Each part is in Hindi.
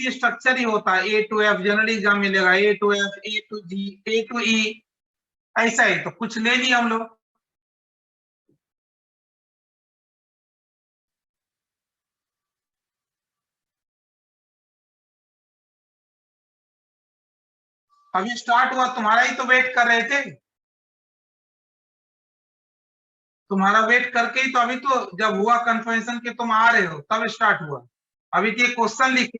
सी स्ट्रक्चर ही होता है, A to F generally exam मिलेगा, A to F, A to G, A to E, ऐसा ही। तो कुछ ले लिया हम लोग। अभी स्टार्ट हुआ, तुम्हारा ही तो वेट कर रहे थे, तुम्हारा वेट करके ही तो अभी तो जब हुआ कंफर्मेशन के तुम आ रहे हो तब स्टार्ट हुआ। अभी तो ये क्वेश्चन लिखे,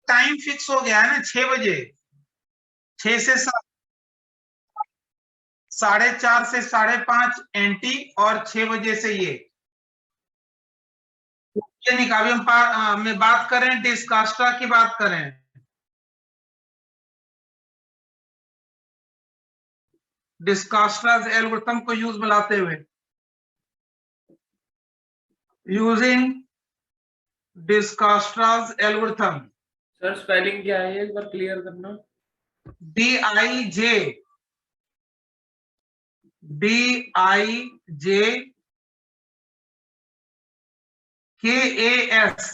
टाइम फिक्स हो गया है ना, 6 बजे, 6 से 7, 4:30 से 5:30 एनटी, और 6 बजे से ये निकाल। हम में बात करें, डिस्कास्टा की बात करें, डिस्कास्टास एल्गोरिथम को यूज में लाते हुए, यूजिंग डिस्कास्टास एल्गोरिथम। सर स्पेलिंग क्या है एक बार क्लियर करना। DIJ, KAS,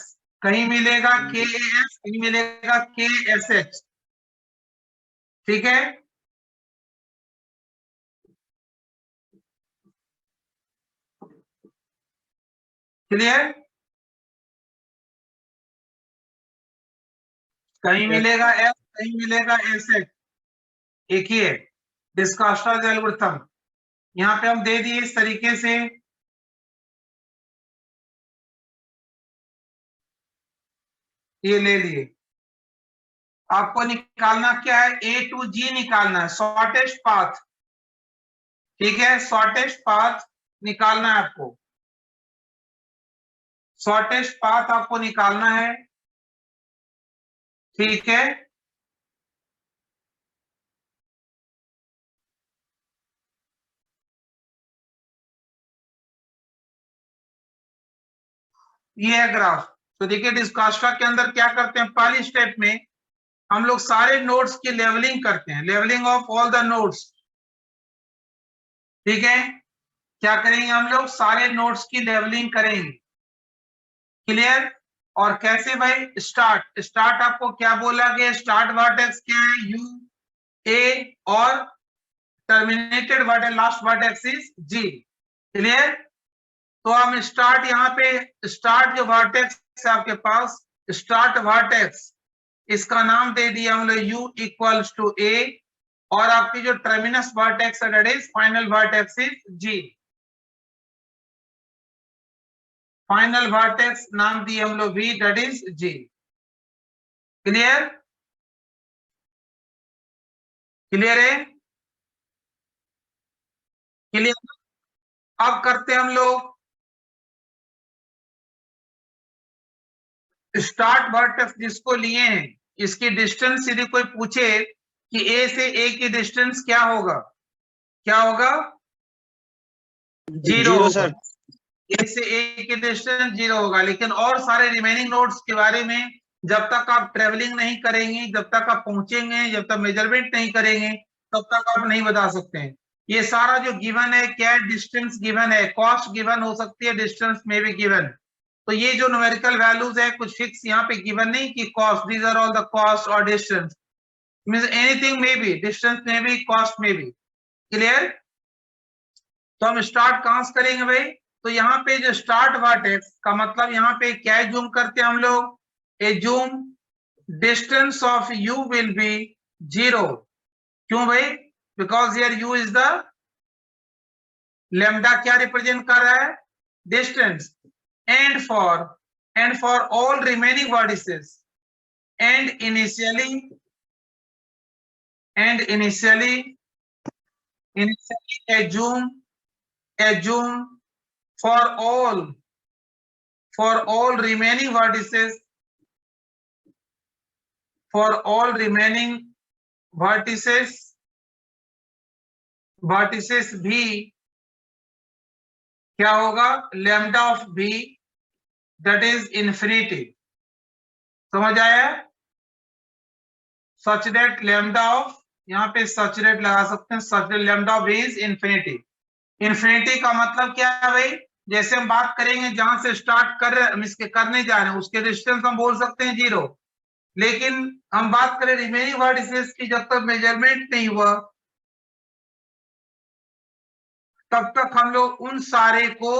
कहीं मिलेगा KAS, कहीं मिलेगा KSH, ठीक है। क्लियर? कहीं मिलेगा एस, कहीं मिलेगा एसएच, एक ही है डिस्कास्टास एल्गोरिथम। यहाँ पे हम दे दिए इस तरीके से, ये ले लिए। आपको निकालना क्या है, A to G निकालना है, शॉर्टेस्ट पाथ, ठीक है, शॉर्टेस्ट पाथ निकालना है आपको, शॉर्टेस्ट पाथ आपको निकालना है, ठीक है। ये है ग्राफ। तो देखिए डिस्कास्टा के अंदर क्या करते हैं, पहली स्टेप में हम लोग सारे नोड्स की लेवलिंग करते हैं, levelling of all the nodes, ठीक है। क्या करेंगे हम लोग, सारे नोड्स की लेवलिंग करेंगे, क्लियर। और कैसे भाई, स्टार्ट, स्टार्ट आपको क्या बोला गया, स्टार्ट वर्टेक्स क्या है, यू ए, और terminated vertex, last vertex is G, clear. तो हम स्टार्ट, यहाँ पे स्टार्ट जो वर्टेक्स है आपके पास, स्टार्ट वर्टेक्स, इसका नाम दे दिया हम लोग u इक्वल्स टू a, और आपकी जो टर्मिनस वर्टेक्स है that is final vertex is g, final vertex नाम दिए हम लोग v, that is g, clear, clear है, क्लियर। अब करते हैं हम लोग स्टार्ट वर्टेक्स जिसको लिए हैं, इसकी डिस्टेंस यदि कोई पूछे कि a से a की डिस्टेंस क्या होगा, क्या होगा, 0 होगा, ए से ए की डिस्टेंस 0 होगा। लेकिन और सारे रिमेनिंग नोड्स के बारे में जब तक आप ट्रेवलिंग नहीं करेंगे, जब तक आप पहुंचेंगे, जब तक मेजरमेंट नहीं करेंगे, तब तक आप नहीं बता सकते हैं। ये सारा जो गिवन है, क्या डिस्टेंस गिवन है, कॉस्ट गिवन हो सकती है, डिस्टेंस में भी गिवन। तो ये जो न्यूमेरिकल वैल्यूज है कुछ फिक्स यहाँ पे गिवन नहीं कि cost, these are all the cost और डिस्टेंस, मींस एनीथिंग में भी, डिस्टेंस में भी, कॉस्ट में भी, क्लियर। तो हम स्टार्ट कहां से करेंगे भाई, तो यहाँ पे जो स्टार्ट वर्टेक्स का मतलब, यहाँ पे क्या जूम करते हैं हम लोग, assume distance of u will be 0, क्यों भाई, because here u is the lambda, क्या रिप्रेजेंट कर रहा है, distance, and for all remaining vertices, and initially assume for all remaining vertices, vertices भी क्या होगा, lambda of v that is infinity, समझ आया, सच दैट लैम्डा ऑफ, यहाँ पे सच दैट लगा सकते हैं, such that lambda of v is infinity, infinity का मतलब क्या है भाई? जैसे हम बात करेंगे जहां से स्टार्ट करने जा रहे हैं उसके डिस्टेंस हम बोल सकते हैं 0, लेकिन हम बात करें रिमेनिंग वर्टिसेस की, जब तक मेजरमेंट नहीं हुआ तब तक हम लोग उन सारे को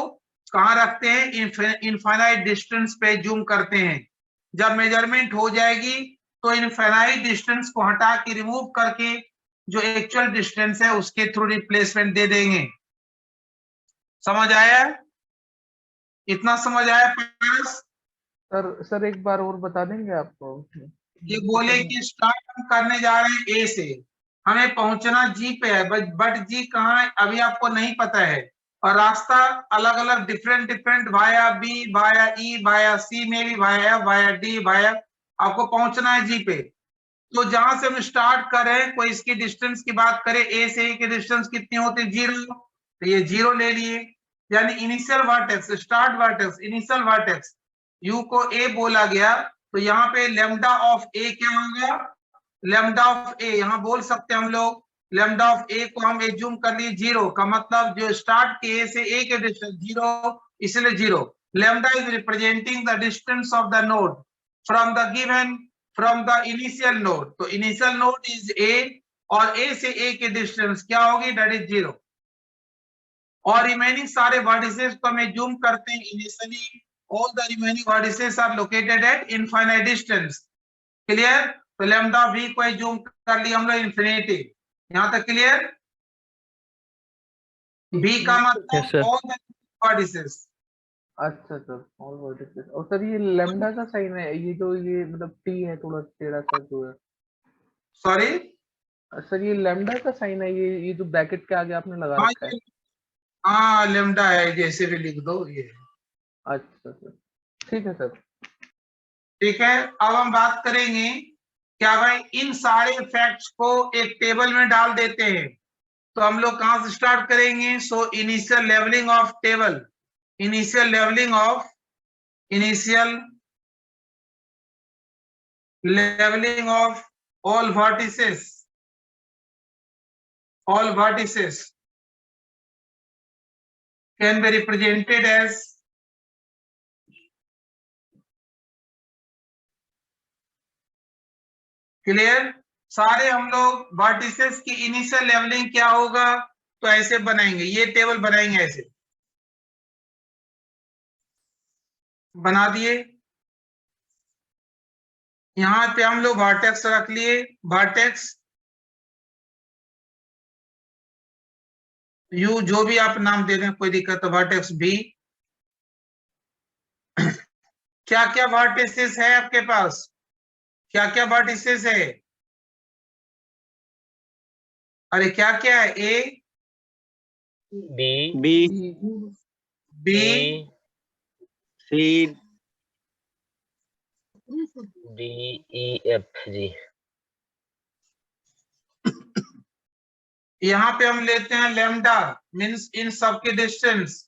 कहां रखते हैं? इनफाइनाइट डिस्टेंस पे जूम करते हैं। जब मेजरमेंट हो जाएगी तो इनफाइनाइट डिस्टेंस को हटा के रिमूव करके जो एक्चुअल डिस्टेंस है उसके थ्रू रिप्लेसमेंट दे देंगे। समझ आया? इतना समझ आया पारस? सर एक बार और बता देंगे आपको? ये बोले कि स्टार्ट हम करने जा रहे हैं ए से, हमें पहुंचना जी पे है, बट जी कहाँ है अभी आपको नहीं पता है, और रास्ता अलग अलग डिफरेंट वाया बी, वाया ई, वाया सी में भी, वाया डी, वाया, आपको पहुंचना है जी पे। तो जहां से हम स्टार्ट कर रहे हैं, कोई इसकी डिस्टेंस की बात करें, ए से ए की डिस्टेंस कितनी होती है? 0, तो ये 0 ले लिए, यानी initial vertex, start vertex, initial vertex you को ए बोला गया, तो यहाँ पे लेमडा ऑफ ए क्या होगा? लेमडा ऑफ ए यहाँ बोल सकते हैं हम लोग, लेमडा ऑफ ए को हम एज्यूम कर लिए 0, का मतलब जो स्टार्ट के ए से ए के डिस्टेंस 0, इसलिए 0। Lambda is representing the distance of the node from the given, from the initial node, तो इनिशियल नोड इज ए, और ए से ए के डिस्टेंस क्या होगी? That is 0। और रिमेनिंग सारे वर्टिसेस को हम जूम करते हैं initially, all the remaining vertices are located at infinite distance, clear? तो lambda v को जूम कर लिया हम लोग इन्फिनिटी, यहां तक क्लियर? v का मतलब all the vertices। अच्छा सर, ऑल वर्टिसेस। और सर ये लैम्डा का साइन है, ये जो ये मतलब टी है थोड़ा टेढ़ा सा जो है, सॉरी सर ये लैम्डा का साइन है, ये जो ब्रैकेट के आगे आपने लगा रखा है? हाँ lambda है, जैसे भी लिख दो ये। अच्छा सर, ठीक है सर। ठीक है, अब हम बात करेंगे क्या भाई, इन सारे फैक्ट्स को एक टेबल में डाल देते हैं। तो हम लोग कहां से स्टार्ट करेंगे? So initial levelling of table, initial levelling of, initial leveling of all vertices, all vertices can be represented as clear? सारे हम लोग वर्टिसेस की इनिशियल लेवलिंग क्या होगा? तो ऐसे बनाएंगे, ये टेबल बनाएंगे, ऐसे बना दिए। यहां पे हम लोग वर्टेक्स रख लिए, वर्टेक्स यू, जो भी आप नाम दे दें कोई दिक्कत, तो वर्टेक्स बी। क्या क्या वर्टिसेस है आपके पास? क्या क्या वर्टिसेस है? अरे क्या क्या है? ए, B, B, B, C, D, E, F जी। यहाँ पे हम लेते हैं लेमडा, मींस इन सब के डिस्टेंस।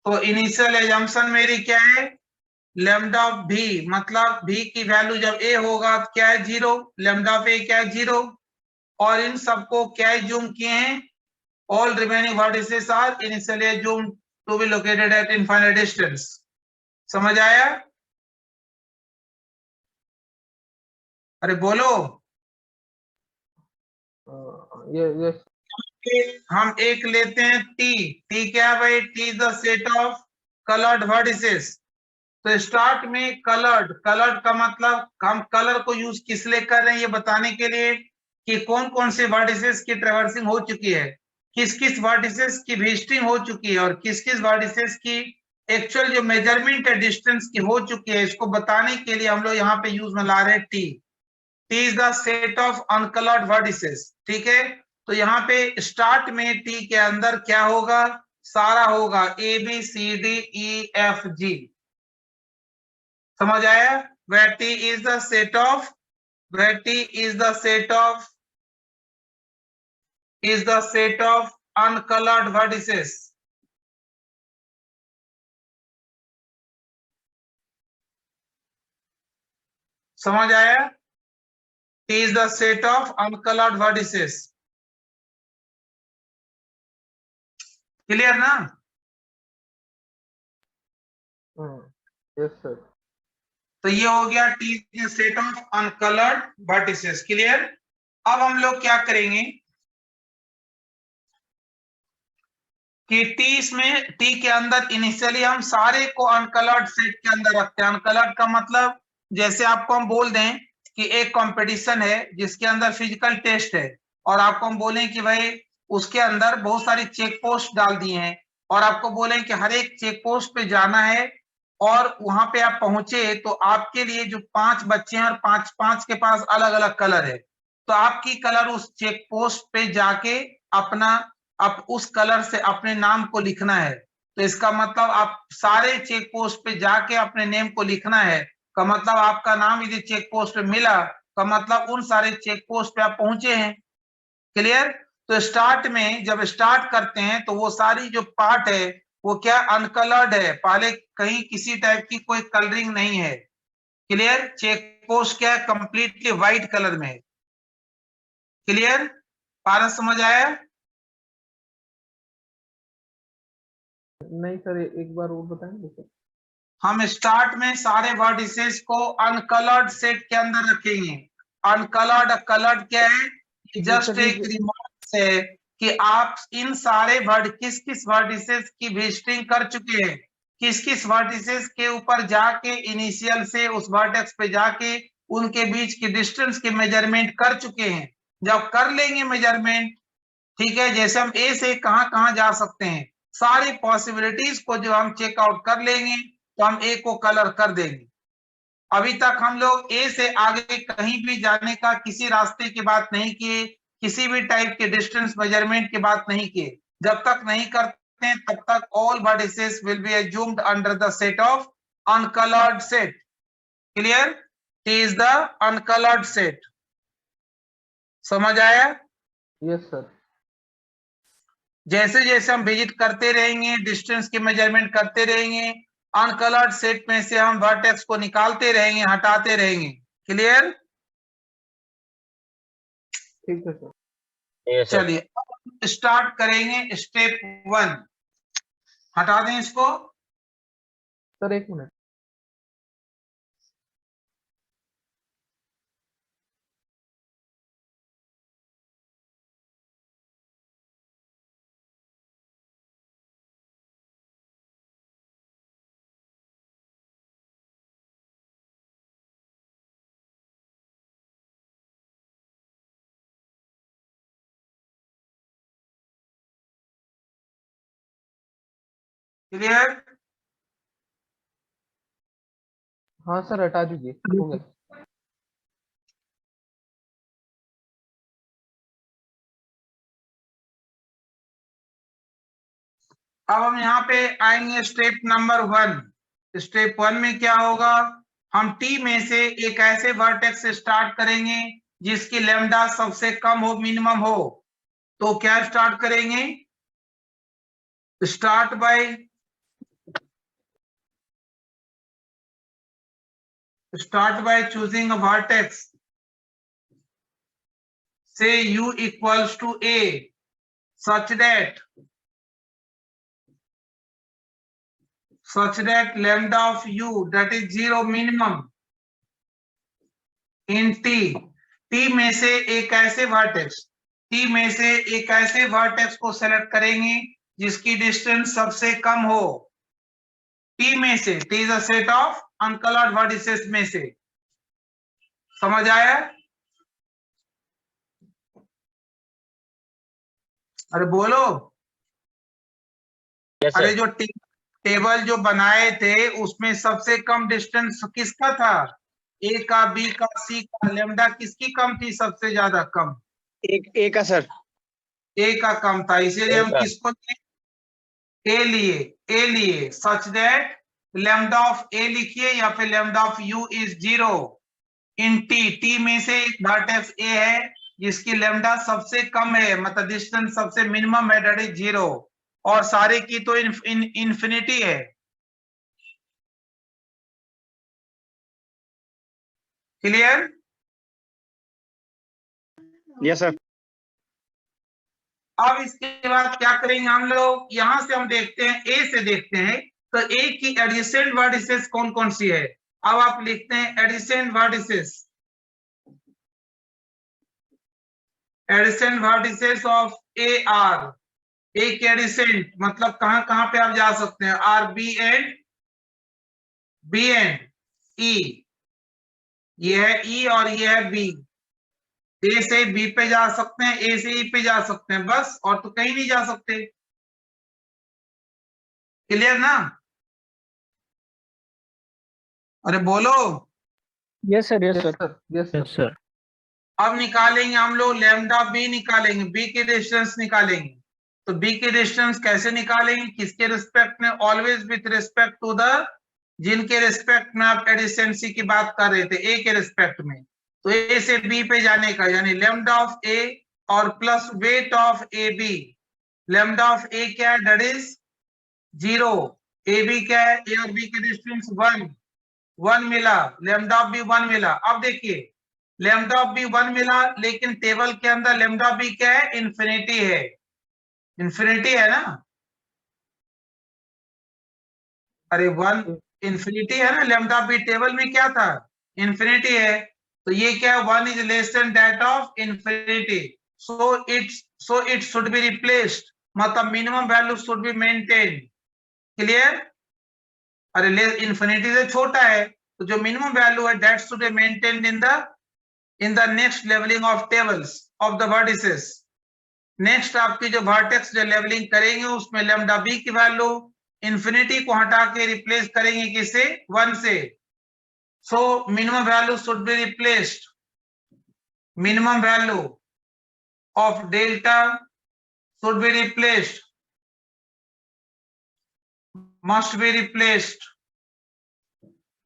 तो इनिशियल एजम्पशन मेरी क्या है? लेमडा ऑफ भी, मतलब भी की वैल्यू जब ए होगा तो क्या है? 0। लेमडा ऑफ ए क्या है? 0। और इन सबको क्या जूम किए हैं? All remaining vertices are initially assumed to be located at infinite distance. समझ आया? अरे बोलो। ये हम एक लेते हैं टी, टी क्या है भाई? T is the set of coloured vertices. तो स्टार्ट में कलर्ड, कलर्ड का मतलब हम कलर को यूज किस लिए कर रहे हैं? ये बताने के लिए कि कौन कौन से वर्टिसेस की ट्रेवर्सिंग हो चुकी है, किस किस वर्टिसेस की विजिटिंग हो चुकी है, और किस किस वर्टिसेस की एक्चुअल जो मेजरमेंट है डिस्टेंस की हो चुकी है, इसको बताने के लिए हम लोग यहाँ पे यूज में ला रहे हैं T. T is the set of uncoloured vertices, ठीक है? तो यहाँ पे स्टार्ट में टी के अंदर क्या होगा? सारा होगा A B C D E F G. समझ आया? where T is the set of, where T is the set of, is the set of uncolored vertices। समझ आया? T is the set of uncolored vertices। Clear ना? Yes sir. तो ये हो गया T set of uncoloured vertices. Clear? अब हम लोग क्या करेंगे कि टी के अंदर इनिशियली हम सारे को अनकलर्ड सेट के अंदर रखते हैं। अनकलर्ड का मतलब जैसे आपको हम बोल दें कि एक कंपटीशन है जिसके अंदर फिजिकल टेस्ट है, और आपको हम बोलें कि भाई उसके अंदर बहुत सारी चेक पोस्ट डाल दिए हैं, और आपको बोलें कि हर एक चेक पोस्ट पे जाना है, और वहां पे आप पहुंचे तो आपके लिए जो 5 बच्चे हैं और 5 के पास अलग अलग कलर है, तो आपकी कलर उस चेक पोस्ट पे जाके अपना आप उस कलर से अपने नाम को लिखना है। तो इसका मतलब आप सारे चेक पोस्ट पे जाके अपने नेम को लिखना है, का मतलब आपका नाम यदि चेक पोस्ट पे मिला का मतलब उन सारे चेक पोस्ट पे आप पहुंचे हैं। क्लियर? तो स्टार्ट में जब स्टार्ट करते हैं तो वो सारी जो पार्ट है वो क्या अनकलर्ड है, पहले कहीं किसी टाइप की कोई कलरिंग नहीं है। क्लियर? चेक पोस्ट क्या है, कंप्लीटली व्हाइट कलर में है। क्लियर? पारस समझ आया? नहीं सर, एक बार और बताएंगे सर? हम स्टार्ट में सारे वर्टिसेस को अनकलर्ड सेट के अंदर रखेंगे। अनकलर्ड कलर्ड क्या है? जस्ट सर, ये एक रिमार्क्स है कि आप इन सारे वर्ड किस किस वर्टिसेस की विजिटिंग कर चुके हैं, किस किस वर्टिसेस के ऊपर जाके इनिशियल से उस वर्टेक्स पे जाके उनके बीच की डिस्टेंस के मेजरमेंट कर चुके हैं। जब कर लेंगे मेजरमेंट, ठीक है, जैसे हम ए से कहां कहां जा सकते हैं, सारी पॉसिबिलिटीज को जो हम चेकआउट कर लेंगे तो हम ए को कलर कर देंगे। अभी तक हम लोग ए से आगे कहीं भी जाने का किसी रास्ते की बात नहीं किए, किसी भी टाइप के डिस्टेंस मेजरमेंट की बात नहीं किए। जब तक नहीं करते हैं तब तक all vertices will be assumed under the set of uncoloured set. Clear? He is the uncoloured set. समझ आया? Yes sir. जैसे जैसे हम विजिट करते रहेंगे, डिस्टेंस की मेजरमेंट करते रहेंगे, अनकलर्ड सेट में से हम वर्टेक्स को निकालते रहेंगे, हटाते रहेंगे। क्लियर? ठीक है सर। ये सर। चलिए स्टार्ट करेंगे स्टेप 1। हटा दें इसको। सर एक मिनट। क्लियर? हाँ सर, हटा दीजिए, हो गया। अब हम यहाँ पे आएंगे स्टेप नंबर 1। स्टेप 1 में क्या होगा, हम टी में से एक ऐसे वर्टेक्स से स्टार्ट करेंगे जिसकी लेमडा सबसे कम हो, मिनिमम हो। तो क्या स्टार्ट करेंगे, start by choosing a vertex, say u equals to a, such that lambda of u, that is 0 minimum in t में से एक ऐसे वर्टेक्स को सेलेक्ट करेंगे जिसकी डिस्टेंस सबसे कम हो। टी में से, T is a set of uncoloured vertices में से। समझ आया? अरे बोलो। यस अरे सर। जो टेबल जो बनाए थे उसमें सबसे कम डिस्टेंस किसका था, ए का, बी का, सी का, लेमडा किसकी कम थी, सबसे ज्यादा कम एक का सर। ए का कम था, इसीलिए हम एक का। किसको ए लिए सच दैट लेमडा ऑफ ए लिखिए या फिर lambda of you is 0 in T में से एक वर्टेक्स ए है जिसकी लेमडा सबसे कम है, मतलब डिस्टेंस सबसे मिनिमम है, दैट इज 0, और सारे की तो इन्फिनिटी है। क्लियर? Yes sir. अब इसके बाद क्या करेंगे हम लोग, यहां से हम देखते हैं, ए से देखते हैं, तो ए की एडिसेंट वर्टिसेस कौन कौन सी है। अब आप लिखते हैं adjacent vertices, adjacent vertices of A are, A के एडिसेंट मतलब कहां कहां पे आप जा सकते हैं, आर बी एंड ई, ये है ई और ये है बी। ए से बी पे जा सकते हैं, ए से ई पे जा सकते हैं, बस और तो कहीं नहीं जा सकते। क्लियर ना? अरे बोलो। Yes sir, yes sir, yes sir. अब निकालेंगे हम लोग लैम्डा बी, निकालेंगे बी के डिस्टेंस निकालेंगे। तो बी के डिस्टेंस कैसे निकालेंगे, किसके रिस्पेक्ट में, always with respect to the, जिनके रिस्पेक्ट में आप एडिसेंसी की बात कर रहे थे, ए के रिस्पेक्ट में। तो ए से बी पे जाने का, यानी लैम्डा ऑफ ए और plus weight of A B. Lambda of A क्या है, दैट इज 0, ए बी क्या है, ए और बी के डिस्टेंस 1 मिला, लैम्डा ऑफ बी 1 मिला। अब देखिए लैम्डा ऑफ बी 1 मिला, लेकिन टेबल के अंदर लैम्डा बी क्या है, इंफिनिटी है, इंफिनिटी है ना, अरे 1 इंफिनिटी है ना, लैम्डा बी टेबल में क्या था, इंफिनिटी है। तो ये क्या है, 1 is less than that of infinity, so it should be replaced, मतलब minimum value should be maintain. Clear? अरे इंफिनिटी से छोटा है, तो जो मिनिमम वैल्यू है that should be maintained in the next leveling of tables of the vertices। Next आपकी जो वर्टेक्स जो लेवलिंग करेंगे उसमें लैम्डा बी की वैल्यू इंफिनिटी को हटा के रिप्लेस करेंगे किसे, 1 से। So minimum value should be replaced, minimum value of delta should be replaced, must be replaced.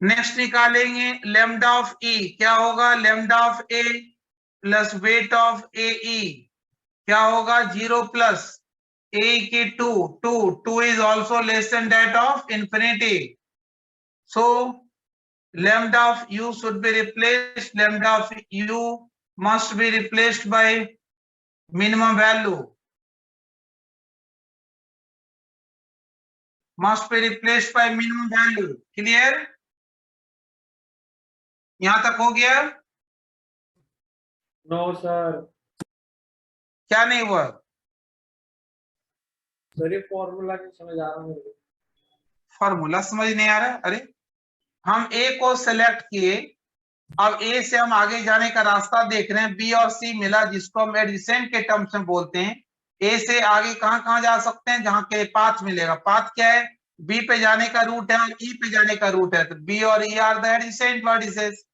Next निकालेंगे लैम्डा ऑफ ई, क्या होगा, lambda of A plus weight of A E क्या होगा, 0 प्लस ए की 2 is also less than that of infinity. So lambda of U should be replaced, lambda of U must be replaced by minimum value, must be replaced by minimum value. Clear? यहां तक हो गया? नो सर, क्या नहीं हुआ? सर ये फॉर्मूला नहीं समझ आ रहा मेरे को। फॉर्मूला समझ नहीं आ रहा? अरे हम ए को सिलेक्ट किए, अब ए से हम आगे जाने का रास्ता देख रहे हैं, बी और सी मिला जिसको हम एडिसेंट के टर्म्स में बोलते हैं। ए से आगे कहां कहां जा सकते हैं, जहां के पाथ मिलेगा। पाथ क्या है, बी पे जाने का रूट है और ई पे जाने का रूट है, तो बी और ई आर द एडिसेंट वर्टिसेस।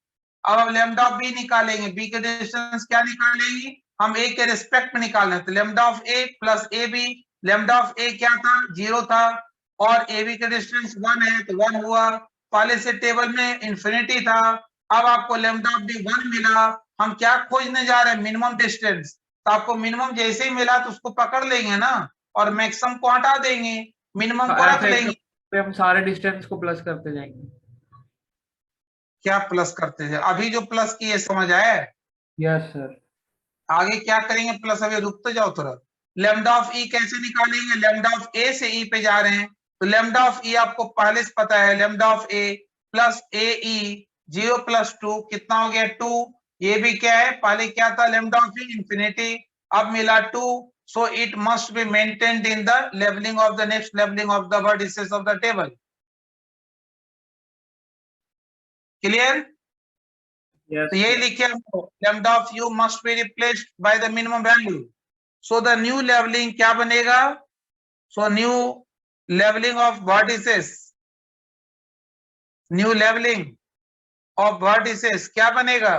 अब लैम्डा ऑफ बी निकालेंगे, बी के डिस्टेंस क्या निकालेंगे, हम ए के रिस्पेक्ट में निकाल रहे हैं, तो lambda of A plus A B, lambda of A क्या था, 0 था, और ए बी के डिस्टेंस 1 है तो 1 हुआ, पहले से टेबल में इंफिनिटी था। अब आपको लैम्डा ऑफ बी 1 मिला, हम क्या खोजने जा रहे हैं, मिनिमम डिस्टेंस। तो आपको मिनिमम जैसे ही मिला तो उसको पकड़ लेंगे ना, और मैक्सिमम को हटा देंगे, मिनिमम को रख लेंगे। पे हम सारे डिस्टेंस को प्लस करते जाएंगे। क्या प्लस करते हैं, अभी जो प्लस किए समझ आया? Yes sir. आगे क्या करेंगे प्लस, अभी रुक तो जाओ थोड़ा। लैम्डा ऑफ ई कैसे निकालेंगे, लैम्डा ऑफ ए से ई पे जा रहे हैं, तो लैम्डा ऑफ ई आपको पहले से पता है, lambda of A plus A E, 0 plus 2 कितना हो गया, 2। ये भी क्या है, पहले क्या था, लैम्डा ऑफ ई इंफिनिटी, अब मिला 2, so it must be maintained in the levelling of the next levelling of the vertices of the table. Clear? Yes तो यही लिखे lambda of U must be replaced by the minimum value. So the new levelling क्या बनेगा, so new levelling of vertices, new levelling of vertices क्या बनेगा,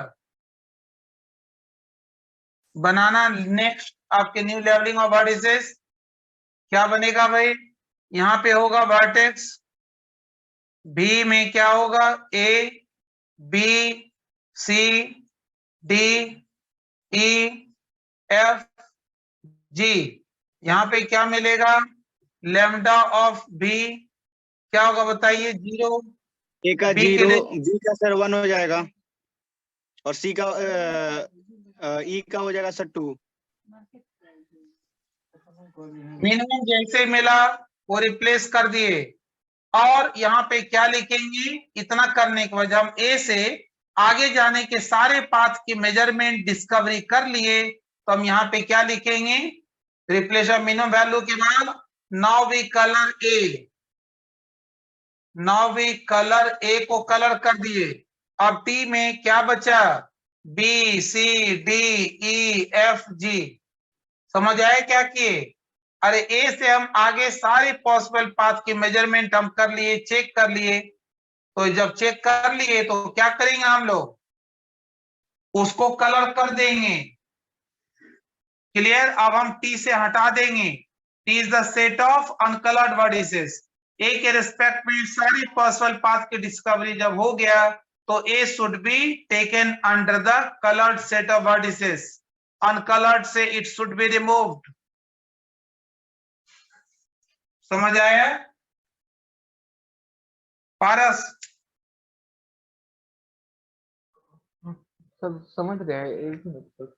बनाना नेक्स्ट आपके न्यू लेवलिंग ऑफ वर्टिसेस क्या बनेगा भाई, यहां पे होगा वर्टेक्स बी में क्या होगा, A B C D E F G, यहां पे क्या मिलेगा, लैम्डा ऑफ बी क्या होगा बताइए, 0, ए का बी के 0, बी का सर 1 हो जाएगा, और सी का ई का हो जाएगा सर 2। मिनिमम जैसे मिला वो रिप्लेस कर दिए। और यहाँ पे क्या लिखेंगे, इतना करने के बाद जब हम ए से आगे जाने के सारे पाथ की मेजरमेंट डिस्कवरी कर लिए तो हम यहाँ पे क्या लिखेंगे, रिप्लेस ऑफ मिनिमम वैल्यू के बाद now we colour A, now we colour A को कलर कर दिए। अब टी में क्या बचा, B C D E F G. समझ आए क्या किए, अरे ए से हम आगे सारे पॉसिबल पाथ की मेजरमेंट हम कर लिए, चेक कर लिए। तो जब चेक कर लिए तो क्या करेंगे हम लोग, उसको कलर कर देंगे। क्लियर, अब हम टी से हटा देंगे। T is the set of uncoloured vertices. A के रिस्पेक्ट में सारी पॉसिबल पाथ की डिस्कवरी जब हो गया तो A should be taken under the coloured set of vertices, uncoloured से इट शुड बी रिमूव्ड। समझ आया पारस? सर समझ गए, एक मिनट सर।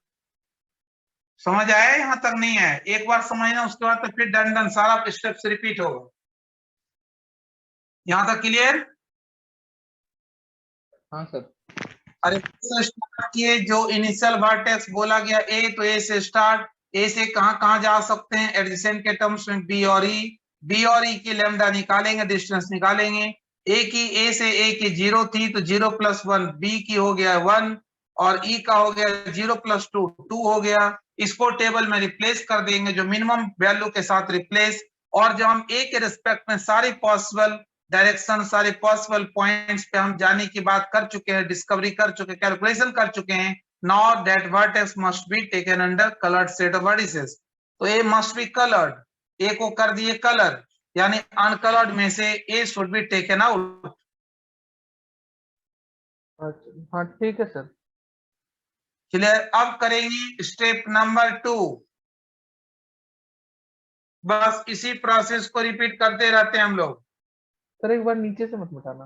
समझ आया, यहां तक नहीं है, एक बार समझना उसके बाद तो फिर डन डन सारा स्टेप्स रिपीट होगा। यहां तक क्लियर? हाँ सर। अरे स्टार्ट किए, जो इनिशियल वर्टेक्स बोला गया ए, तो ए से स्टार्ट, ए से कहां जा सकते हैं एडजेसेंट के टर्म्स में, बी और ई, बी और ई की लैम्डा निकालेंगे, डिस्टेंस निकालेंगे। ए से ए की 0 थी तो 0 + 1, बी की हो गया 1 और ई का हो गया 0 + 2 2 हो गया। इसको टेबल में रिप्लेस कर देंगे जो मिनिमम वैल्यू के साथ रिप्लेस। और जब हम ए के रिस्पेक्ट में सारी पॉसिबल डायरेक्शन, सारे पॉसिबल पॉइंट्स पे हम जाने की बात कर चुके हैं, डिस्कवरी कर चुके हैं, कैलकुलेशन कर चुके हैं। Now that vertex must be taken under coloured set of vertices. तो ए मस्ट बी कलर्ड, ए को कर दिए कलर, यानी अनकलर्ड में से ए शुड बी टेकन आउट। अच्छा हाँ ठीक है सर। क्लियर? अब करेंगे स्टेप नंबर 2। बस इसी प्रोसेस को रिपीट करते रहते हैं हम लोग। सर एक बार नीचे से मत मिटाना।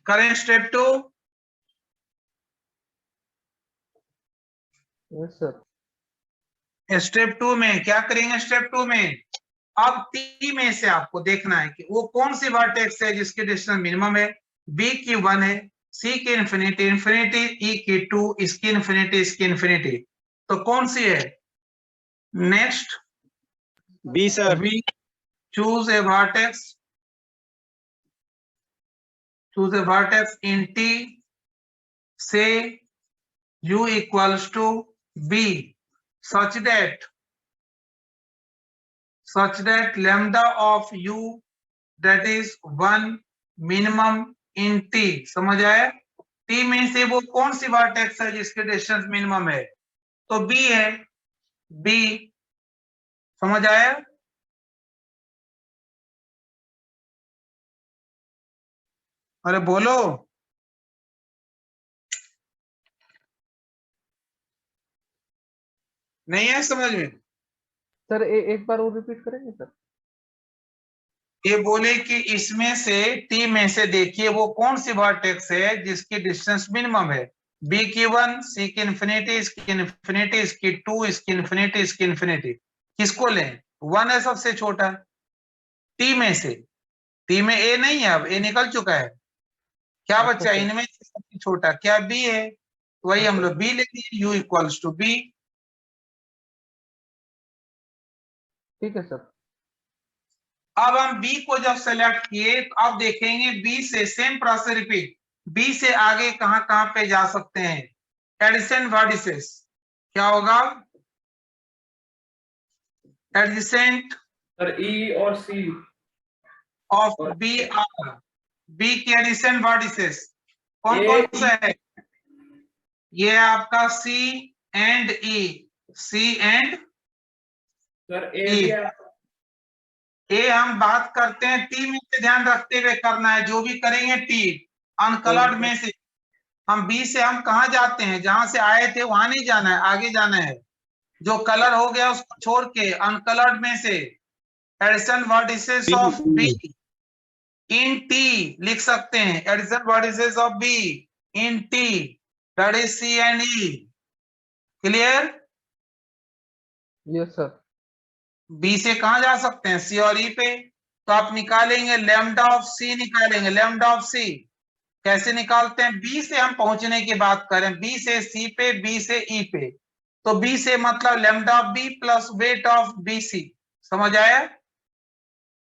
करें स्टेप 2। Yes sir. स्टेप 2 में क्या करेंगे, स्टेप 2 में अब टी में से आपको देखना है कि वो कौन सी वर्टेक्स है जिसकी डिस्टेंस मिनिमम है। बी की 1 है, सी की इंफिनिटी इंफिनिटी, ई की 2, इसकी इंफिनिटी इसकी इंफिनिटी, तो कौन सी है? Next B sir. B, choose a vertex, choose a vertex in T से u equals to b such that lambda of u that is 1 minimum in t। समझ आया? t में से वो कौन सी वर्टेक्स है जिसकी डिस्टेंस मिनिमम है, तो b है, b। समझ आया? अरे बोलो। नहीं है समझ में? सर एक बार और रिपीट करेंगे सर। ये बोले कि इसमें से टी में से देखिए वो कौन सी वर्टेक्स है जिसकी डिस्टेंस मिनिमम है। बी की 1, सी की इंफिनिटी, इसकी इंफिनिटी, इसकी 2, इसकी इंफिनिटी, इसकी इंफिनिटी। किसको लें? 1 है सबसे छोटा टी में से। टी में ए नहीं है, अब ए निकल चुका है। क्या बच्चा इनमें से सबसे छोटा क्या बी है, वही हम लोग बी ले लिए, u इक्वल्स टू बी। ठीक है सर। अब हम B को जब सेलेक्ट किए तो अब देखेंगे B से सेम प्रोसेस रिपीट। B से आगे कहां पे जा सकते हैं, एडजेसेंट वर्टिसेस। क्या होगा? एडजेसेंट सर ई और सी ऑफ B आर, B के एडजेसेंट वर्टिसेस कौन कौन सा है? ये आपका C and E, C and sir E। ए हम बात करते हैं टी में से, ध्यान रखते हुए करना है जो भी करेंगे टी अनकलर्ड में से। हम बी से हम कहा जाते हैं, जहां से आए थे वहां नहीं जाना है, आगे जाना है। जो कलर हो गया उसको छोड़ के अनकलर्ड में से addition vertices of B, in T लिख सकते हैं, addition vertices of B in T, that is C and E. Clear? Yes sir. B से कहां जा सकते हैं? सी और ई पे। तो आप निकालेंगे लैम्डा ऑफ सी, निकालेंगे लैम्डा ऑफ सी। कैसे निकालते हैं? बी से हम पहुंचने की बात करें, बी से सी पे, बी से ई पे, तो बी से मतलब lambda of B plus weight of B C. समझ आया?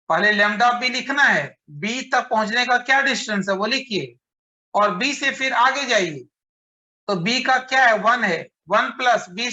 पहले लैम्डा ऑफ बी लिखना है, बी तक पहुंचने का क्या डिस्टेंस है वो लिखिए, और बी से फिर आगे जाइए। तो बी का क्या है? 1 है, 1 प्लस बी